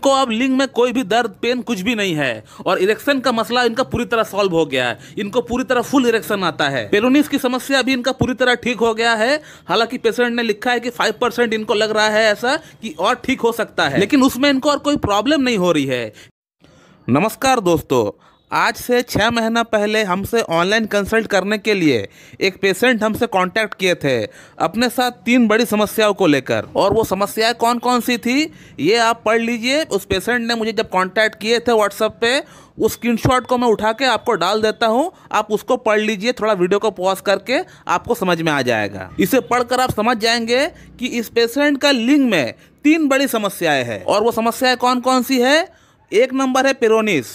इनको अब लिंग में कोई भी दर्द पेन कुछ भी नहीं है और इरेक्शन का मसला इनका पूरी तरह सॉल्व हो गया है। इनको पूरी तरह फुल इरेक्शन आता है। पेरोनिस की समस्या भी इनका पूरी तरह ठीक हो गया है। हालांकि पेशेंट ने लिखा है कि 5% इनको लग रहा है ऐसा कि और ठीक हो सकता है, लेकिन उसमें इनको और कोई प्रॉब्लम नहीं हो रही है। नमस्कार दोस्तों, आज से 6 महीना पहले हमसे ऑनलाइन कंसल्ट करने के लिए एक पेशेंट हमसे कांटेक्ट किए थे अपने साथ 3 बड़ी समस्याओं को लेकर। और वो समस्याएं कौन कौन सी थी ये आप पढ़ लीजिए। उस पेशेंट ने मुझे जब कांटेक्ट किए थे व्हाट्सएप पे, उस स्क्रीनशॉट को मैं उठा के आपको डाल देता हूं, आप उसको पढ़ लीजिए। थोड़ा वीडियो को पॉज करके आपको समझ में आ जाएगा। इसे पढ़कर आप समझ जाएंगे कि इस पेशेंट का लिंग में 3 बड़ी समस्याएं हैं। और वो समस्याएं कौन कौन सी है? 1 नंबर है पेरोनिस,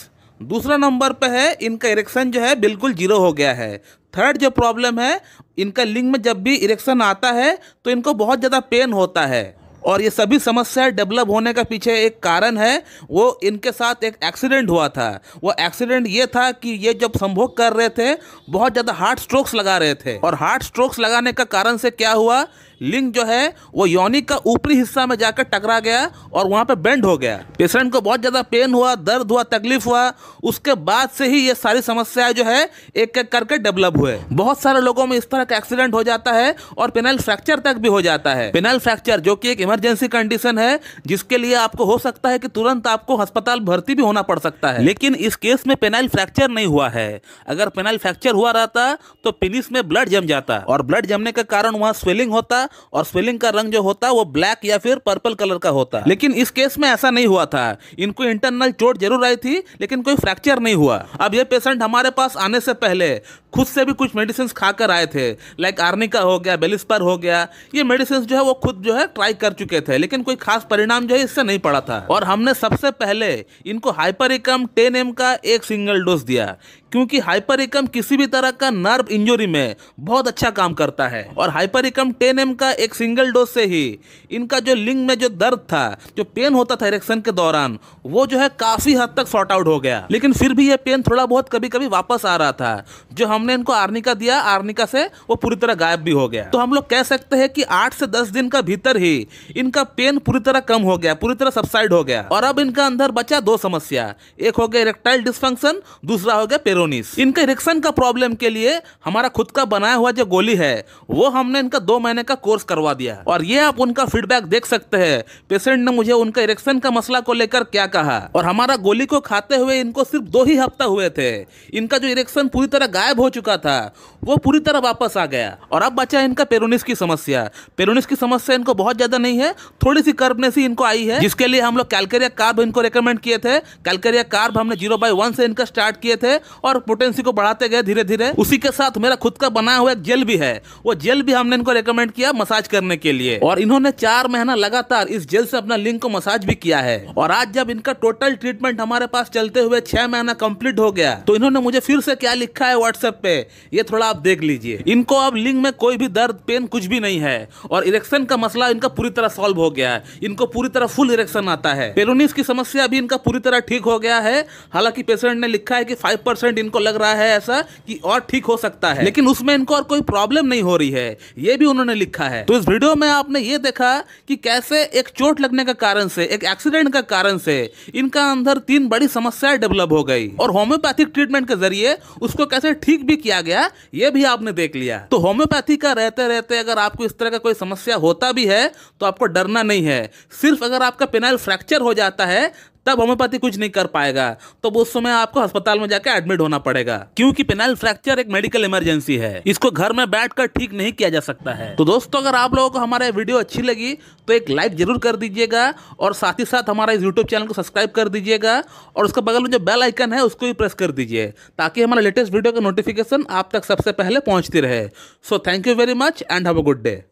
दूसरा नंबर पे है इनका इरेक्शन जो है बिल्कुल 0 हो गया है। थर्ड जो प्रॉब्लम है, इनका लिंग में जब भी इरेक्शन आता है तो इनको बहुत ज़्यादा पेन होता है। और ये सभी समस्याएं डेवलप होने का पीछे एक कारण है, वो इनके साथ एक एक्सीडेंट हुआ था। वो एक्सीडेंट ये था कि ये जब संभोग कर रहे थे बहुत ज़्यादा हार्ट स्ट्रोक्स लगा रहे थे। और हार्ट स्ट्रोक्स लगाने का कारण से क्या हुआ, लिंग जो है वो योनि का ऊपरी हिस्सा में जाकर टकरा गया और वहाँ पे बेंड हो गया। पेशेंट को बहुत ज़्यादा पेन हुआ, दर्द हुआ, तकलीफ हुआ। उसके बाद से ही ये सारी समस्याएं जो है एक एक करके डेवलप हुए। बहुत सारे लोगों में इस तरह का एक्सीडेंट हो जाता है और पेनाइल फ्रैक्चर तक भी हो जाता है। पेनाइल फ्रैक्चर जो कि एक इमरजेंसी कंडीशन है, जिसके लिए आपको हो सकता है कि तुरंत आपको अस्पताल भर्ती भी होना पड़ सकता है। लेकिन इस केस में पेनाइल फ्रैक्चर नहीं हुआ है। अगर पेनाइल फ्रैक्चर हुआ रहता तो पेनिस में ब्लड जम जाता और ब्लड जमने के कारण वहाँ स्वेलिंग होता और स्वेलिंग का रंग जो होता वो ब्लैक या फिर पर्पल कलर का होता। लेकिन इस केस में ऐसा नहीं हुआ था। इनको इंटरनल चोट जरूर आई थी लेकिन कोई फ्रैक्चर नहीं हुआ। अब ये पेशेंट हमारे पास आने से पहले खुद से भी कुछ मेडिसिन खाकर आए थे, लाइक आर्निका हो गया, बेलिस्पर हो गया। ये मेडिसिन जो है वो खुद जो है ट्राई कर चुके थे, लेकिन कोई खास परिणाम जो है इससे नहीं पड़ा था। और हमने सबसे पहले इनको हाइपरिकम 10 mg का एक सिंगल डोज दिया, क्योंकि हाइपरिकम किसी भी तरह का नर्व इंजरी में बहुत अच्छा काम करता है। और हाइपरिकम 10 mg का एक सिंगल डोज से ही इनका जो लिंग में जो दर्द था, जो पेन होता था इरेक्शन के दौरान, वो जो है काफी हद तक सॉर्ट आउट हो गया। लेकिन फिर भी ये पेन थोड़ा बहुत कभी कभी वापस आ रहा था। जो हमने इनको आर्निका दिया, आर्निका से वो पूरी तरह गायब भी हो गया। तो हम लोग कह सकते हैं कि 8 से 10 दिन का भीतर ही इनका पेन पूरी तरह कम हो गया, पूरी तरह सबसाइड हो गया। और अब इनका अंदर बचा 2 समस्या, एक हो गया इरेक्टाइल डिसफंक्शन, दूसरा हो गया पेरोनिस। इनका इरेक्शन का प्रॉब्लम के लिए हमारा खुद का बनाया हुआ जो गोली है वो हमने इनका 2 महीने का कोर्स करवा दिया। और ये आप उनका फीडबैक देख सकते हैं। पेशेंट ने मुझे उनका इरेक्शन का मसला को लेकर क्या कहा। और हमारा गोली को खाते हुए इनको सिर्फ 2 ही हफ्ता हुए थे। इनका जो इरेक्शन पूरी तरह गायब हो चुका था वो पूरी तरह वापस आ गया। और अब बचा इनका पेरोनिस की समस्या। पेरोनिस की समस्या इनको बहुत ज्यादा नहीं है, थोड़ी सी कर्वनेस ही इनको आई है, जिसके लिए हम लोग कैलकेरिया कार्ब इनको रेकमेंड किए थे। कैलकेरिया कार्ब हमने 0/1 से इनका स्टार्ट किए थे और पोटेंसी को बढ़ाते गए धीरे धीरे। उसी के साथ मेरा खुद का बनाया हुआ एक जेल भी है, वो जेल भी हमने इनको रेकमेंड किया मसाज करने के लिए। और इन्होंने 4 महीना लगातार इस जेल से अपना लिंग को मसाज भी किया है। और आज जब इनका टोटल ट्रीटमेंट हमारे पास चलते हुए 6 महीना कंप्लीट हो गया, तो इन्होंने मुझे फिर से क्या लिखा है व्हाट्सएप पे, ये थोड़ा आप देख लीजिए। इनको अब लिंग में कोई भी दर्द पेन कुछ भी नहीं है और इरेक्शन का मसला इनका पूरी तरह सॉल्व हो गया है। इनको पूरी तरह फुल इरेक्शन आता है। पेरोनिस की समस्या भी इनका पूरी तरह ठीक हो गया है। हालांकि पेशेंट ने लिखा है कि 5% इनको लग रहा है ऐसा कि और ठीक हो सकता है, लेकिन उसमें इनको और कोई प्रॉब्लम नहीं हो रही है, ये भी उन्होंने लिखा है। तो इस वीडियो में आपने ये देखा कि कैसे एक चोट लगने का कारण से, एक एक्सीडेंट का कारण से इनका अंदर 3 बड़ी समस्याएं डेवलप हो गई और होम्योपैथिक ट्रीटमेंट के जरिए उसको कैसे ठीक भी किया गया, ये भी आपने देख लिया। तो होम्योपैथी का रहते रहते अगर आपको इस तरह का कोई समस्या होता भी है तो आपको डरना नहीं है। सिर्फ अगर आपका पेनाइल फ्रैक्चर हो जाता है तब होम्योपैथी कुछ नहीं कर पाएगा, तो उस समय आपको अस्पताल में जाकर एडमिट होना पड़ेगा, क्योंकि पेनाइल फ्रैक्चर एक मेडिकल इमरजेंसी है। इसको घर में बैठकर ठीक नहीं किया जा सकता है। तो दोस्तों, अगर आप लोगों को हमारा वीडियो अच्छी लगी तो एक लाइक जरूर कर दीजिएगा और साथ ही साथ हमारा इस यूट्यूब चैनल को सब्सक्राइब कर दीजिएगा और उसके बगल में जो बेल आइकन है उसको भी प्रेस कर दीजिए, ताकि हमारा लेटेस्ट वीडियो का नोटिफिकेशन आप तक सबसे पहले पहुंचती रहे। So thank you very much and have a good day.